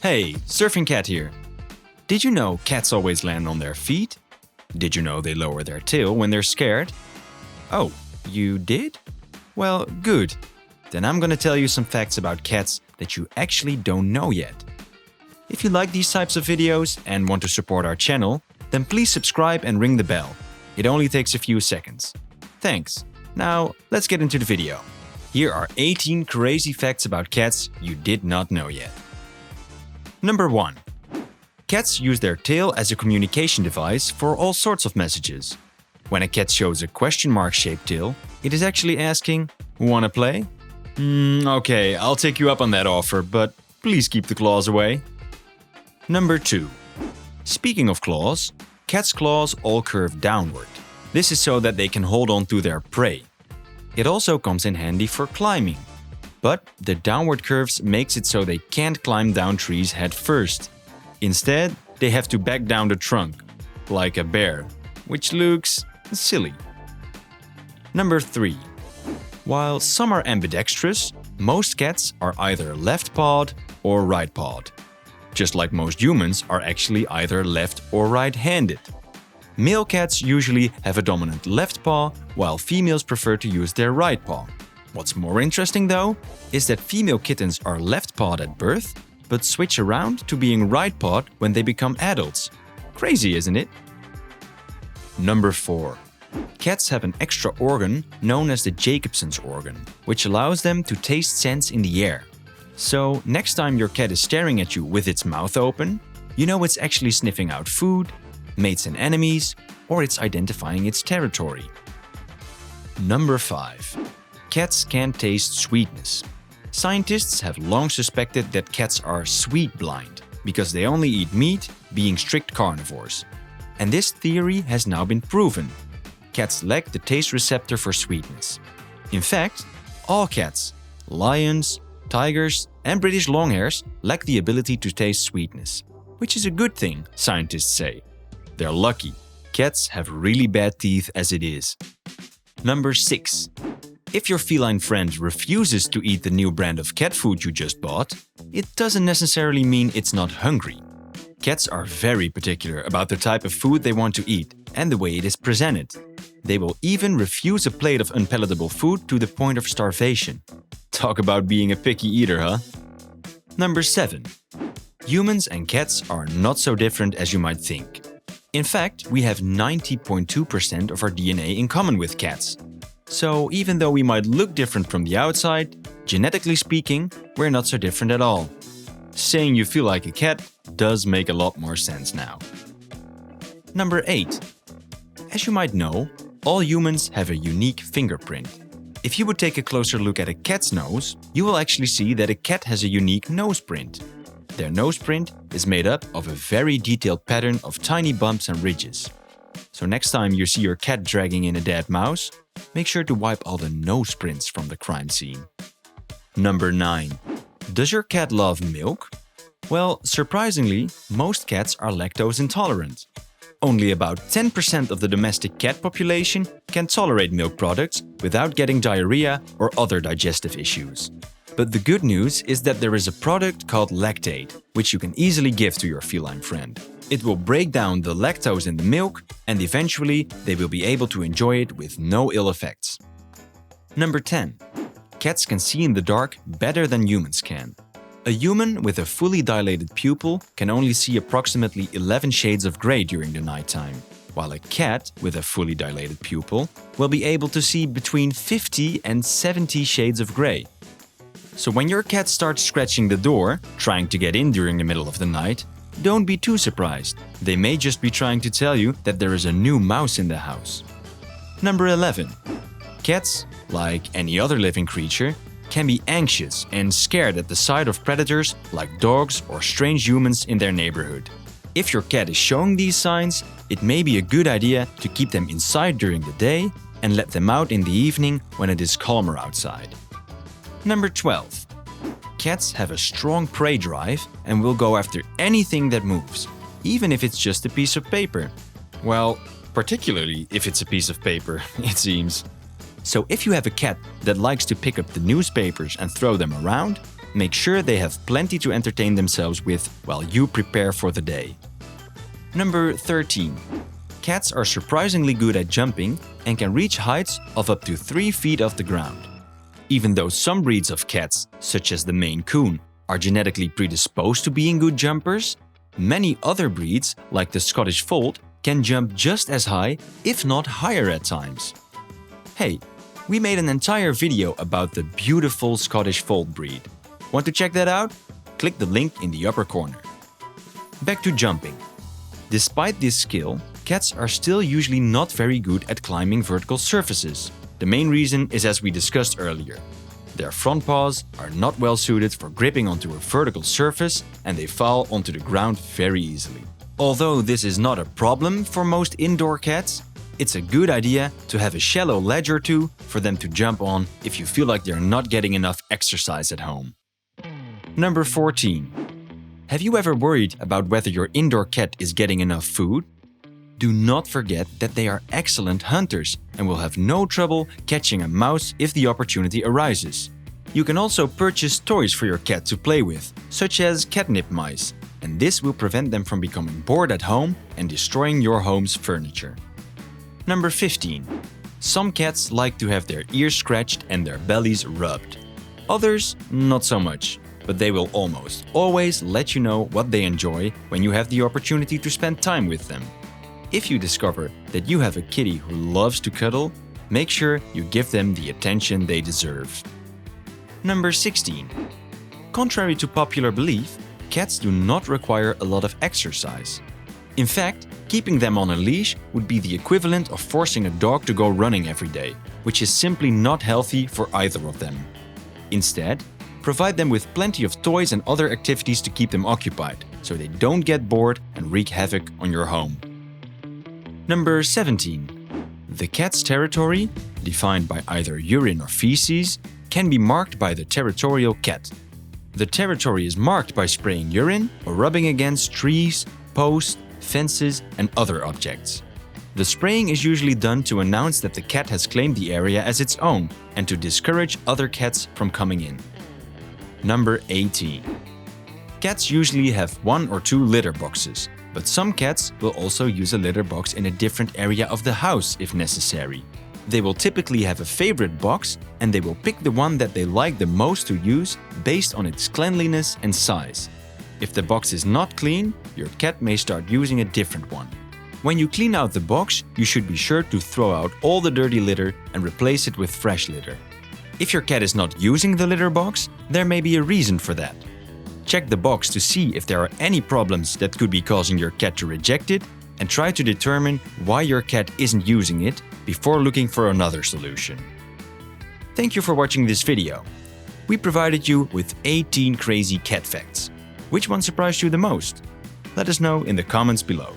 Hey, Surfing Cat here. Did you know cats always land on their feet? Did you know they lower their tail when they're scared? Oh, you did? Well, good. Then I'm gonna tell you some facts about cats that you actually don't know yet. If you like these types of videos and want to support our channel, then please subscribe and ring the bell. It only takes a few seconds. Thanks. Now, let's get into the video. Here are 18 crazy facts about cats you did not know yet. Number 1. Cats use their tail as a communication device for all sorts of messages. When a cat shows a question mark shaped tail, it is actually asking, "Wanna play?" Okay, I'll take you up on that offer, but please keep the claws away. Number 2. Speaking of claws, cats' claws all curve downward. This is so that they can hold on to their prey. It also comes in handy for climbing. But the downward curves makes it so they can't climb down trees head first. Instead, they have to back down the trunk, like a bear, which looks silly. Number 3. While some are ambidextrous, most cats are either left-pawed or right-pawed. Just like most humans are actually either left or right-handed. Male cats usually have a dominant left paw, while females prefer to use their right paw. What's more interesting though, is that female kittens are left-pawed at birth, but switch around to being right-pawed when they become adults. Crazy, isn't it? Number 4. Cats have an extra organ known as the Jacobson's organ, which allows them to taste scents in the air. So, next time your cat is staring at you with its mouth open, you know it's actually sniffing out food, mates and enemies, or it's identifying its territory. Number 5. Cats can taste sweetness. Scientists have long suspected that cats are sweet blind because they only eat meat, being strict carnivores. And this theory has now been proven. Cats lack the taste receptor for sweetness. In fact, all cats, lions, tigers, and British Longhairs lack the ability to taste sweetness, which is a good thing, scientists say. They're lucky. Cats have really bad teeth as it is. Number 6. If your feline friend refuses to eat the new brand of cat food you just bought, it doesn't necessarily mean it's not hungry. Cats are very particular about the type of food they want to eat and the way it is presented. They will even refuse a plate of unpalatable food to the point of starvation. Talk about being a picky eater, huh? Number 7. Humans and cats are not so different as you might think. In fact, we have 90.2% of our DNA in common with cats. So even though we might look different from the outside, genetically speaking, we're not so different at all. Saying you feel like a cat does make a lot more sense now. Number 8. As you might know, all humans have a unique fingerprint. If you would take a closer look at a cat's nose, you will actually see that a cat has a unique nose print. Their nose print is made up of a very detailed pattern of tiny bumps and ridges. So next time you see your cat dragging in a dead mouse, make sure to wipe all the nose prints from the crime scene. Number 9. Does your cat love milk? Well, surprisingly, most cats are lactose intolerant. Only about 10% of the domestic cat population can tolerate milk products without getting diarrhea or other digestive issues. But the good news is that there is a product called Lactaid, which you can easily give to your feline friend. It will break down the lactose in the milk, and eventually they will be able to enjoy it with no ill effects. Number 10. Cats can see in the dark better than humans can. A human with a fully dilated pupil can only see approximately 11 shades of gray during the nighttime, while a cat with a fully dilated pupil will be able to see between 50 and 70 shades of gray. So when your cat starts scratching the door, trying to get in during the middle of the night, don't be too surprised. They may just be trying to tell you that there is a new mouse in the house. Number 11. Cats, like any other living creature, can be anxious and scared at the sight of predators like dogs or strange humans in their neighborhood. If your cat is showing these signs, it may be a good idea to keep them inside during the day and let them out in the evening when it is calmer outside. Number 12. Cats have a strong prey drive and will go after anything that moves, even if it's just a piece of paper. Well, particularly if it's a piece of paper, it seems. So if you have a cat that likes to pick up the newspapers and throw them around, Make sure they have plenty to entertain themselves with while you prepare for the day. Number 13. Cats are surprisingly good at jumping and can reach heights of up to 3 feet off the ground. Even though some breeds of cats, such as the Maine Coon, are genetically predisposed to being good jumpers, many other breeds, like the Scottish Fold, can jump just as high, if not higher at times. Hey, we made an entire video about the beautiful Scottish Fold breed. Want to check that out? Click the link in the upper corner. Back to jumping. Despite this skill, cats are still usually not very good at climbing vertical surfaces. The main reason is, as we discussed earlier. Their front paws are not well suited for gripping onto a vertical surface and they fall onto the ground very easily. Although this is not a problem for most indoor cats, it's a good idea to have a shallow ledge or two for them to jump on if you feel like they're not getting enough exercise at home. Number 14. Have you ever worried about whether your indoor cat is getting enough food? Do not forget that they are excellent hunters and will have no trouble catching a mouse if the opportunity arises. You can also purchase toys for your cat to play with, such as catnip mice, and this will prevent them from becoming bored at home and destroying your home's furniture. Number 15. Some cats like to have their ears scratched and their bellies rubbed. Others, not so much, but they will almost always let you know what they enjoy when you have the opportunity to spend time with them. If you discover that you have a kitty who loves to cuddle, make sure you give them the attention they deserve. Number 16. Contrary to popular belief, cats do not require a lot of exercise. In fact, keeping them on a leash would be the equivalent of forcing a dog to go running every day, which is simply not healthy for either of them. Instead, provide them with plenty of toys and other activities to keep them occupied, so they don't get bored and wreak havoc on your home. Number 17. The cat's territory, defined by either urine or feces, can be marked by the territorial cat. The territory is marked by spraying urine or rubbing against trees, posts, fences, and other objects. The spraying is usually done to announce that the cat has claimed the area as its own and to discourage other cats from coming in. Number 18. Cats usually have 1 or 2 litter boxes, but some cats will also use a litter box in a different area of the house if necessary. They will typically have a favorite box and they will pick the one that they like the most to use based on its cleanliness and size. If the box is not clean, your cat may start using a different one. When you clean out the box, you should be sure to throw out all the dirty litter and replace it with fresh litter. If your cat is not using the litter box, there may be a reason for that. Check the box to see if there are any problems that could be causing your cat to reject it, and try to determine why your cat isn't using it before looking for another solution. Thank you for watching this video. We provided you with 18 crazy cat facts. Which one surprised you the most? Let us know in the comments below.